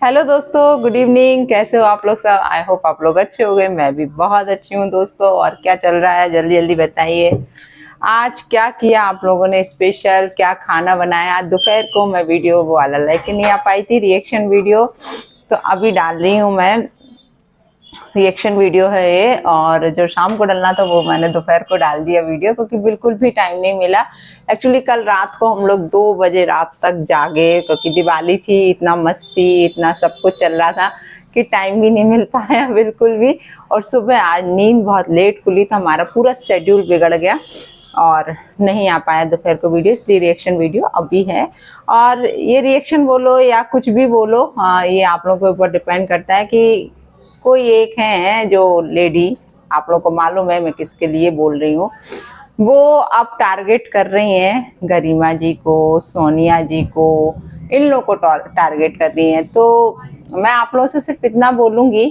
Hello दोस्तों, good evening. कैसे हो आप लोग सब? आई होप आप लोग अच्छे हो गए। मैं भी बहुत अच्छी हूँ दोस्तों। और क्या चल रहा है जल्दी जल्दी बताइए। आज क्या किया आप लोगों ने स्पेशल, क्या खाना बनाया? आज दोपहर को मैं वीडियो वो वाला लेके नहीं आ पाई थी, रिएक्शन वीडियो, तो अभी डाल रही हूँ मैं। रिएक्शन वीडियो है ये, और जो शाम को डालना था वो मैंने दोपहर को डाल दिया वीडियो, क्योंकि बिल्कुल भी टाइम नहीं मिला। एक्चुअली कल रात को हम लोग 2 बजे रात तक जागे, क्योंकि दिवाली थी, इतना मस्ती, इतना सब कुछ चल रहा था कि टाइम भी नहीं मिल पाया बिल्कुल भी। और सुबह आज नींद बहुत लेट खुली, तो हमारा पूरा शेड्यूल बिगड़ गया और नहीं आ पाया दोपहर को वीडियो, इसलिए रिएक्शन वीडियो अभी है। और ये रिएक्शन बोलो या कुछ भी बोलो, ये आप लोगों के ऊपर डिपेंड करता है कि कोई एक है जो लेडी, आप लोगों को मालूम है मैं किसके लिए बोल रही हूँ, वो अब टारगेट कर रही हैं गरिमा जी को, सोनिया जी को, इन लोगों को टारगेट कर रही हैं। तो मैं आप लोगों से सिर्फ इतना बोलूँगी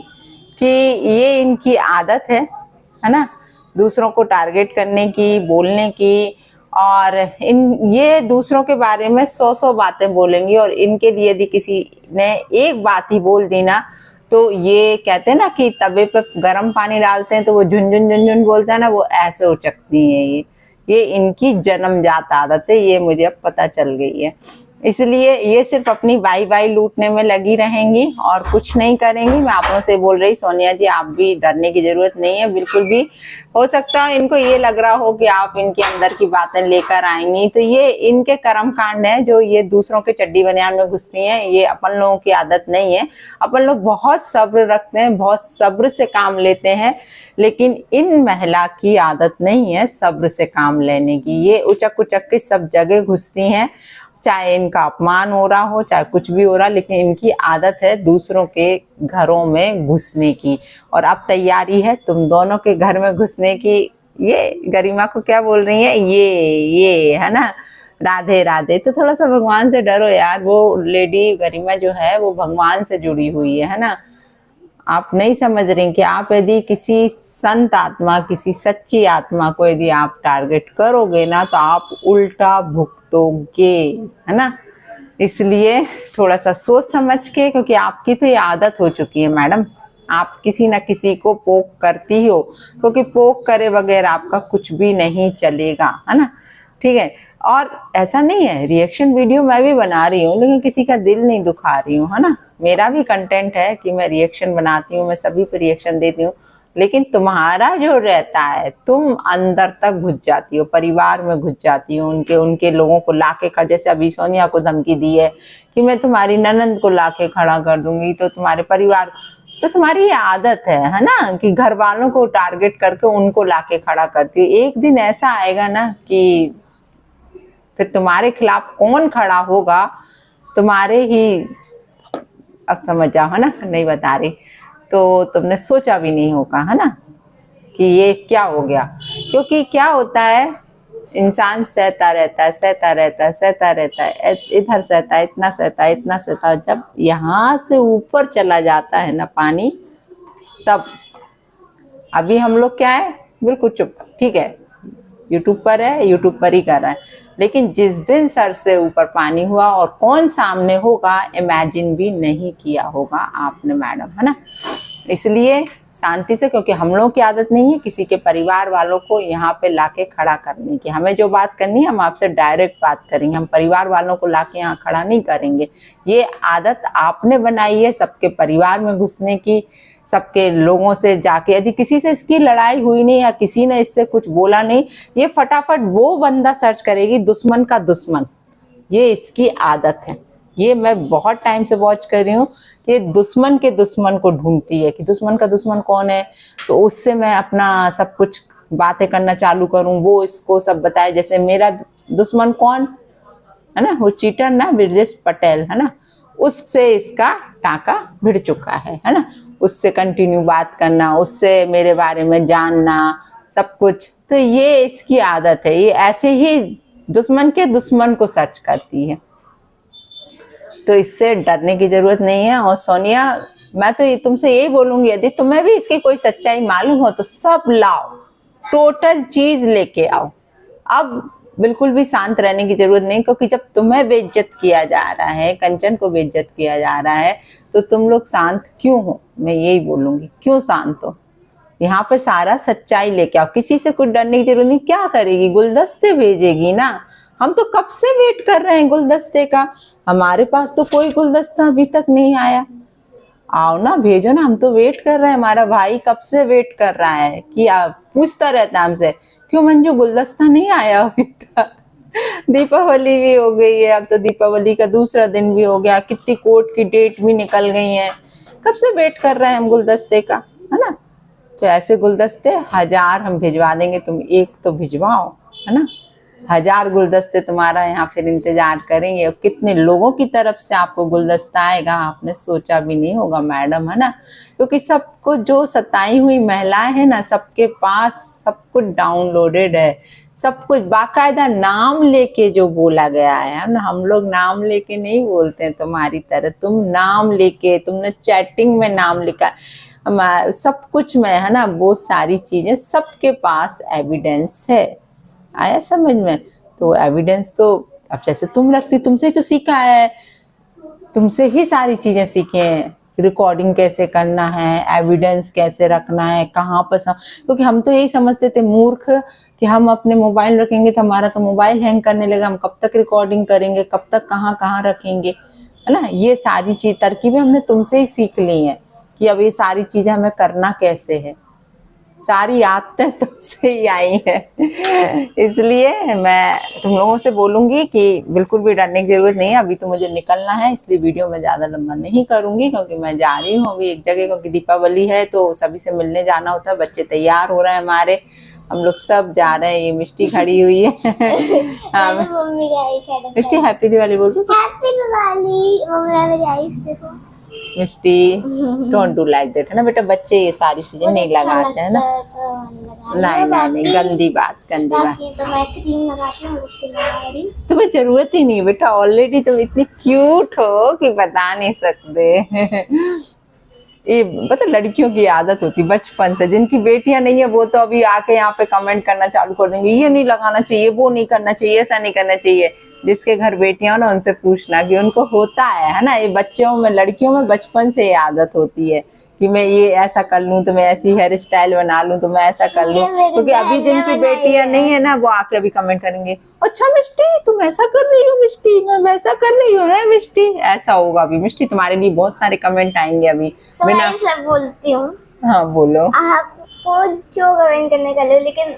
कि ये इनकी आदत है ना, दूसरों को टारगेट करने की, बोलने की। और ये दूसरों के बारे में 100 बातें बोलेंगी, और इनके लिए यदि किसी ने एक बात ही बोल दी ना, तो ये कहते हैं ना कि तवे पे गर्म पानी डालते हैं तो वो झुनझुन झुनझुन बोलता है ना, वो ऐसे उचकती है। ये इनकी जन्मजात आदत है, ये मुझे अब पता चल गई है। इसलिए ये सिर्फ अपनी वाई लूटने में लगी रहेंगी और कुछ नहीं करेंगी। मैं आप लोगों से बोल रही, सोनिया जी आप भी डरने की जरूरत नहीं है बिल्कुल भी। हो सकता है इनको ये लग रहा हो कि आप इनके अंदर की बातें लेकर आएंगी, तो ये इनके कर्म कांड है जो ये दूसरों के चड्डी बनियान में घुसती हैं। ये अपन लोगों की आदत नहीं है। अपन लोग बहुत सब्र रखते हैं, बहुत सब्र से काम लेते हैं, लेकिन इन महिला की आदत नहीं है सब्र से काम लेने की। ये उचक उचक के सब जगह घुसती हैं, चाहे इनका अपमान हो रहा हो, चाहे कुछ भी हो रहा, लेकिन इनकी आदत है दूसरों के घरों में घुसने की। और अब तैयारी है तुम दोनों के घर में घुसने की। ये गरिमा को क्या बोल रही है, ये है ना, राधे राधे। तो थोड़ा सा भगवान से डरो यार। वो लेडी गरिमा जो है वो भगवान से जुड़ी हुई है ना। आप नहीं समझ रही कि आप यदि किसी संत आत्मा, किसी सच्ची आत्मा को यदि आप टारगेट करोगे ना, तो आप उल्टा भुगतोगे, है ना। इसलिए थोड़ा सा सोच समझ के, क्योंकि आपकी तो ये आदत हो चुकी है मैडम, आप किसी ना किसी को पोक करती हो, क्योंकि पोक करे बगैर आपका कुछ भी नहीं चलेगा, है ना। ठीक है। और ऐसा नहीं है, रिएक्शन वीडियो मैं भी बना रही हूँ, लेकिन किसी का दिल नहीं दुखा रही हूँ, है ना। मेरा भी कंटेंट है कि मैं रिएक्शन बनाती हूँ, मैं सभी पर रिएक्शन देती हूँ, लेकिन तुम्हारा जो रहता है, तुम अंदर तक घुस जाती हो, परिवार में घुस जाती हो, उनके लोगों को लाके खड़, जैसे अभी सोनिया को धमकी दी है कि मैं तुम्हारी ननंद को लाके खड़ा कर दूंगी, तो तुम्हारे परिवार, तो तुम्हारी ये आदत है ना, कि घर वालों को टारगेट करके उनको लाके खड़ा करती हो। एक दिन ऐसा आएगा ना कि फिर तुम्हारे खिलाफ कौन खड़ा होगा, तुम्हारे ही, अब समझ जाओ, है ना, नहीं बता रही, तो तुमने सोचा भी नहीं होगा, है ना, कि ये क्या हो गया। क्योंकि क्या होता है, इंसान सहता रहता है, सहता रहता है, सहता रहता है, इधर सहता है, इतना सहता है, इतना सहता है, जब यहाँ से ऊपर चला जाता है ना पानी, तब। अभी हम लोग क्या है, बिल्कुल चुप, ठीक है, यूट्यूब पर है, यूट्यूब पर ही कर रहा है, लेकिन जिस दिन सर से ऊपर पानी हुआ और कौन सामने होगा, इमेजिन भी नहीं किया होगा आपने मैडम, है ना। इसलिए शांति से, क्योंकि हम लोगों की आदत नहीं है किसी के परिवार वालों को यहाँ पे लाके खड़ा करने की। हमें जो बात करनी है हम आपसे डायरेक्ट बात करेंगे, हम परिवार वालों को लाके यहाँ खड़ा नहीं करेंगे। ये आदत आपने बनाई है सबके परिवार में घुसने की, सबके लोगों से जाके, यदि किसी से इसकी लड़ाई हुई नहीं या किसी ने इससे कुछ बोला नहीं, ये फटाफट वो बंदा सर्च करेगी, दुश्मन का दुश्मन। ये इसकी आदत है। ये मैं बहुत टाइम से वॉच कर रही हूँ कि दुश्मन के दुश्मन को ढूंढती है, कि दुश्मन का दुश्मन कौन है, तो उससे मैं अपना सब कुछ बातें करना चालू करूँ, वो इसको सब बताए। जैसे मेरा दुश्मन कौन है ना, वो चीटर ना, ब्रजेश पटेल, है ना, उससे इसका टाका भिड़ चुका है ना। उससे कंटिन्यू बात करना, उससे मेरे बारे में जानना सब कुछ, तो ये इसकी आदत है। ये ऐसे ही दुश्मन के दुश्मन को सर्च करती है, तो इससे डरने की जरूरत नहीं है। और सोनिया, मैं तो तुमसे यही बोलूंगी, यदि तुम्हें भी इसकी कोई सच्चाई मालूम हो तो सब लाओ, टोटल चीज लेके आओ। अब बिल्कुल भी शांत रहने की जरूरत नहीं, क्योंकि जब तुम्हें बेइज्जत किया जा रहा है, कंचन को बेइज्जत किया जा रहा है, तो तुम लोग शांत क्यों हो? मैं यही बोलूंगी, क्यों शांत हो? यहाँ पे सारा सच्चाई लेके आओ, किसी से कुछ डरने की जरूरत नहीं। क्या करेगी? गुलदस्ते भेजेगी ना। हम तो कब से वेट कर रहे हैं गुलदस्ते का, हमारे पास तो कोई गुलदस्ता अभी तक नहीं आया। आओ ना, भेजो ना, हम तो वेट कर रहे हैं। हमारा भाई कब से वेट कर रहा है कि आप पूछता रहता है हमसे, क्यों मंजू गुलदस्ता नहीं आया अभी तक? दीपावली भी हो गई है, अब तो दीपावली का दूसरा दिन भी हो गया, कितनी कोर्ट की डेट भी निकल गई है। कब से वेट कर रहे हैं हम गुलदस्ते का, है ना? तो ऐसे गुलदस्ते 1000 हम भिजवा देंगे, तुम एक तो भिजवाओ, है ना? 1000 गुलदस्ते तुम्हारा यहाँ फिर इंतजार करेंगे। और कितने लोगों की तरफ से आपको गुलदस्ता आएगा, आपने सोचा भी नहीं होगा मैडम, है ना? क्योंकि सबको, जो सताई हुई महिलाएं हैं ना, सबके पास सब कुछ डाउनलोडेड है, सब कुछ बाकायदा नाम लेके जो बोला गया है ना। हम लोग नाम लेके नहीं बोलते हैं तुम्हारी तरह, तुम नाम लेके, तुमने चैटिंग में नाम लिखा, सब कुछ में, है ना? वो सारी चीजें सबके पास एविडेंस है। आया समझ में? तो एविडेंस तो अब जैसे तुम रखती, तुमसे ही तो सीखा है, तुमसे ही सारी चीजें सीखे हैं। रिकॉर्डिंग कैसे करना है, एविडेंस कैसे रखना है, कहाँ पर क्योंकि हम तो यही समझते थे मूर्ख कि हम अपने मोबाइल रखेंगे तो हमारा तो मोबाइल हैंग करने लगा, हम कब तक रिकॉर्डिंग करेंगे, कब तक कहाँ कहाँ रखेंगे, है ना? ये सारी चीज तरकीबें हमने तुमसे ही सीख ली हैं कि अब ये सारी चीजें हमें करना कैसे है। सारी आदतें तुमसे ही आई है। इसलिए मैं तुम लोगों से बोलूंगी कि बिल्कुल भी डरने की जरूरत नहीं है। अभी तो मुझे निकलना है, इसलिए वीडियो में ज्यादा लंबा नहीं करूंगी, क्योंकि मैं जा रही हूँ अभी एक जगह, क्योंकि दीपावली है तो सभी से मिलने जाना होता है। बच्चे तैयार हो रहे हैं हमारे, हम लोग सब जा रहे हैं। ये मिष्टी खड़ी हुई है। मिष्टी हैप्पी दिवाली बोल दो। हैप्पी दिवाली मम्मी, मेरी आईज देखो। मिष्टी डोंट डू लाइक दैट, है ना बेटा? बच्चे ये सारी चीजें नहीं लगाते हैं ना। नहीं नहीं, गंदी बात, गंदी बात। तो मैं क्रीम लगाती हूँ, उसके लगा रही। तुम्हें जरूरत ही नहीं बेटा, ऑलरेडी तुम इतनी क्यूट हो कि बता नहीं सकते। ये पता, लड़कियों की आदत होती बचपन से। जिनकी बेटियां नहीं है वो तो अभी आके यहाँ पे कमेंट करना चालू कर देंगे, ये नहीं लगाना चाहिए, वो नहीं करना चाहिए, ऐसा नहीं करना चाहिए। जिसके घर बेटियां हो ना, उनसे पूछना कि उनको होता है ना? ये बच्चों में, लड़कियों में बचपन से ये आदत होती है कि मैं ये ऐसा कर लूं, तो मैं ऐसी हेयर स्टाइल बना लूं, तो मैं ऐसा कर लूं। क्योंकि अभी जिनकी बेटियां नहीं है ना, वो आके अभी कमेंट करेंगे, अच्छा मिष्टी तुम ऐसा कर रही हो, मिष्टी मैं वैसा कर रही हूँ, है मिष्टी? ऐसा होगा अभी मिष्टी, तुम्हारे लिए बहुत सारे कमेंट आएंगे अभी। बिना बोलती हूँ। हाँ बोलो। आपको जो कमेंट करने का लो, लेकिन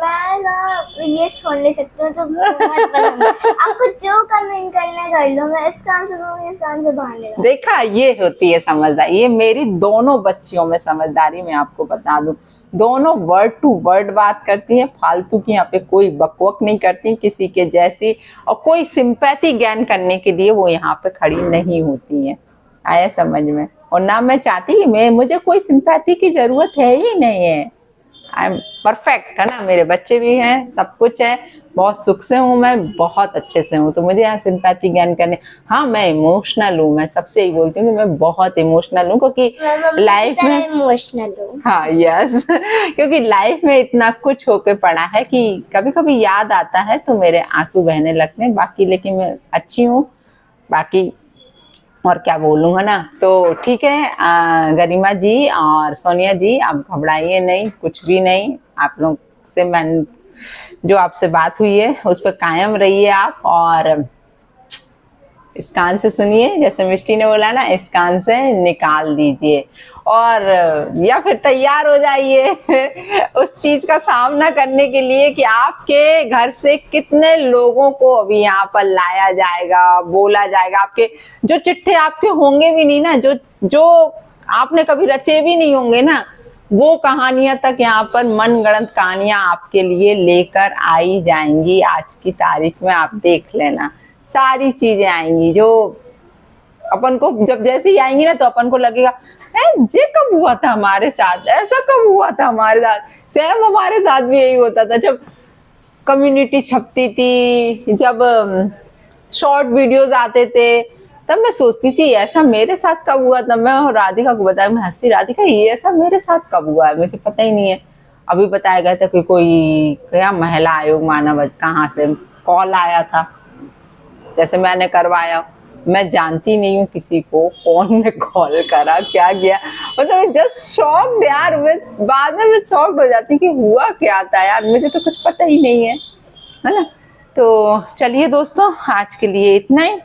मैं ना ये छोड़ नहीं सकती हूँ, जो बहुत पसंद है। आपको जो कमेंट करना कर लो, मैं इस कान से दूंगी, इस कान से बाहर निकाल। देखा, ये होती है समझदारी। ये मेरी दोनों बच्चियों में समझदारी, मैं आपको बता दूं। दोनों वर्ड टू वर्ड बात करती हैं, फालतू की यहाँ पे कोई बकवक नहीं करती किसी के जैसी, और कोई सिंपैथी गेन करने के लिए वो यहाँ पे खड़ी नहीं होती है। आया समझ में? और ना मैं चाहती कि मुझे कोई सिंपैथी की जरूरत है ही नहीं है। आई एम परफेक्ट, है ना? मेरे बच्चे भी हैं, सब कुछ है, बहुत सुख से हूँ मैं, बहुत अच्छे से हूँ। तो मुझे यहाँ सिंपैथी ज्ञान करने, हाँ मैं इमोशनल हूँ, मैं सबसे यही बोलती हूँ कि मैं बहुत इमोशनल हूँ, क्योंकि लाइफ में इमोशनल हूँ। हाँ यस, क्योंकि लाइफ में इतना कुछ होके पड़ा है कि कभी कभी याद आता है तो मेरे आंसू बहने लगते हैं। बाकी लेकिन मैं अच्छी हूँ, बाकी और क्या बोलूँगा ना। तो ठीक है गरिमा जी और सोनिया जी, आप घबराइए नहीं, कुछ भी नहीं। आप लोग से मैं जो आपसे बात हुई है उस पर कायम रहिए आप, और इस कान से सुनिए, जैसे मिष्टी ने बोला ना, इस कान से निकाल दीजिए, और या फिर तैयार हो जाइए उस चीज का सामना करने के लिए कि आपके घर से कितने लोगों को अभी यहाँ पर लाया जाएगा, बोला जाएगा। आपके जो चिट्ठे आपके होंगे भी नहीं ना, जो आपने कभी रचे भी नहीं होंगे ना, वो कहानियां तक यहाँ पर मनगढ़ंत कहानियां आपके लिए लेकर आई जाएंगी। आज की तारीख में आप देख लेना, सारी चीजें आएंगी जो अपन को, जब जैसे ही आएंगी ना तो अपन को लगेगा ये कब हुआ था हमारे साथ, ऐसा कब हुआ था हमारे साथ। सेम हमारे साथ भी यही होता था जब कम्युनिटी छपती थी, जब शॉर्ट वीडियोस आते थे, तब मैं सोचती थी ऐसा मेरे साथ कब हुआ था। मैं राधिका को बताया, मैं हंसती, राधिका ये ऐसा मेरे साथ कब हुआ है, मुझे पता ही नहीं है। अभी बताया गया था कि कोई क्या महिला आयोग मानव कहाँ से कॉल आया था, जैसे मैंने करवाया, मैं जानती नहीं हूँ किसी को, कौन ने कॉल करा क्या किया, मतलब जस्ट शॉक्ड यार। मैं बाद में मैं शॉक्ड हो जाती कि हुआ क्या था यार, मुझे तो कुछ पता ही नहीं है ना। तो चलिए दोस्तों, आज के लिए इतना ही,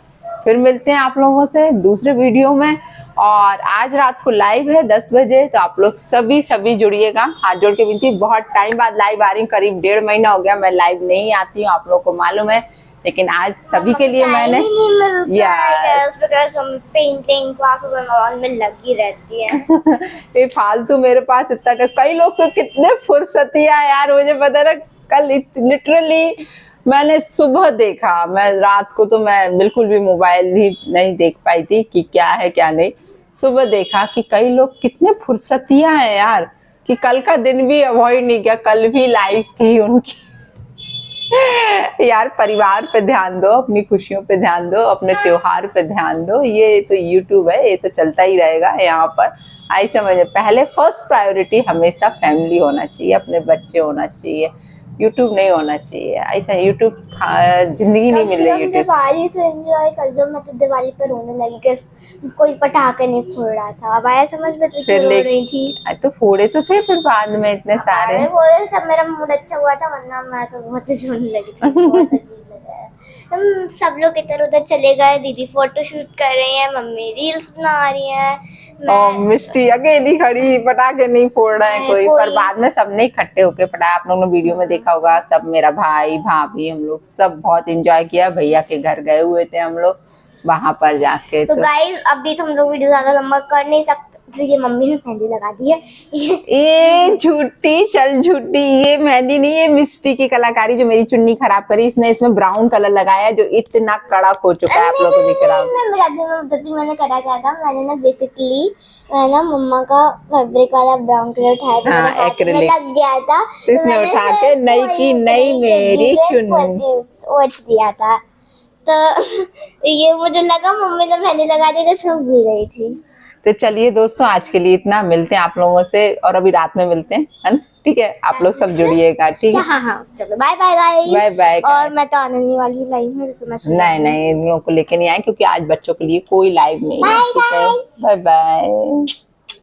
फिर मिलते हैं आप लोगों से दूसरे वीडियो में। और आज रात को लाइव है 10 बजे, तो आप लोग सभी जुड़िएगा। हाथ जोड़ के विनती, बहुत टाइम बाद लाइव आ रही हूँ, करीब 1.5 महीना हो गया मैं लाइव नहीं आती हूँ, आप लोगों को मालूम है, लेकिन आज सभी के लिए मैंने पेंटिंग क्लासेस एंड ऑल में लगी रहती है। ये फालतू मेरे पास इतना, कई लोग तो कितने फुर्सतिया यार, मुझे पता ना, कल लिटरली मैंने सुबह देखा, मैं रात को तो मैं बिल्कुल भी मोबाइल ही नहीं देख पाई थी कि क्या है क्या नहीं। सुबह देखा कि कई लोग कितने फुर्सतिया हैं यार, कि कल का दिन भी अवॉइड नहीं किया, कल भी लाइव थी उनकी। यार परिवार पे ध्यान दो, अपनी खुशियों पे ध्यान दो, अपने त्योहार पे ध्यान दो। ये तो यूट्यूब है, ये तो चलता ही रहेगा यहाँ पर। आई समझे, पहले फर्स्ट प्रायोरिटी हमेशा फैमिली होना चाहिए, अपने बच्चे होना चाहिए, यूट्यूब नहीं होना चाहिए। ऐसा यूट्यूब जिंदगी नहीं मिलेगी। दिवाली तो एंजॉय कर दो, मैं तो दिवाली पर रोने लगी कि कोई पटाखे नहीं फोड़ रहा था। अब आया समझ में, तो क्यों रो रही थी? तो फोड़े तो थे फिर बाद में इतने सारे, फोड़े तब मेरा मूड अच्छा हुआ था, वरना मैं तो बहुत रोने लगी थी। बहुत अजीब लगा है। हम सब लोग इधर उधर चले गए, दीदी फोटो शूट कर रही है, मम्मी रील्स बना रही है, और मिष्टी अकेली खड़ी, पटाखे नहीं फोड़ रहे हैं कोई। पर बाद में सबने इकट्ठे होके पटाया, आप लोगों ने वीडियो में देखा होगा, सब मेरा भाई भाभी हम लोग सब बहुत एंजॉय किया। भैया के घर गए हुए थे हम लोग, वहां पर जाके। तो गाइस अभी तो हम लोग वीडियो ज्यादा लंबा कर नहीं सकते, ये मम्मी ने मेहंदी लगा दी है। ये झूठी, चल झूठी, ये मेहंदी नहीं, ये मिष्टी की कलाकारी जो मेरी चुन्नी खराब करी, इसने इसमें ब्राउन कलर लगाया जो इतना कड़क हो चुका है, आप लोगों को दिख रहा है। मैंने करा क्या था, मैंने ना बेसिकली ना मम्मा का फैब्रिक वाला ब्राउन कलर उठाया था, मेरे हाथ में लग गया था, तो इसने उठा के नई की नई मेरी चुन्नी पोंछ दिया था। तो ये मुझे लगा मम्मी ने मेहंदी लगा दी तो छुप भी रही थी। तो चलिए दोस्तों, आज के लिए इतना, मिलते हैं आप लोगों से, और अभी रात में मिलते हैं, है ना? ठीक है, आप लोग सब जुड़िएगा, ठीक है? हाँ, चलो bye bye guys. Bye bye. और मैं तो आने नहीं वाली लाइव में, तो मैं नहीं इन लोगों को लेके नहीं आए, क्योंकि आज बच्चों के लिए कोई लाइव नहीं है। ठीक है, बाय बाय।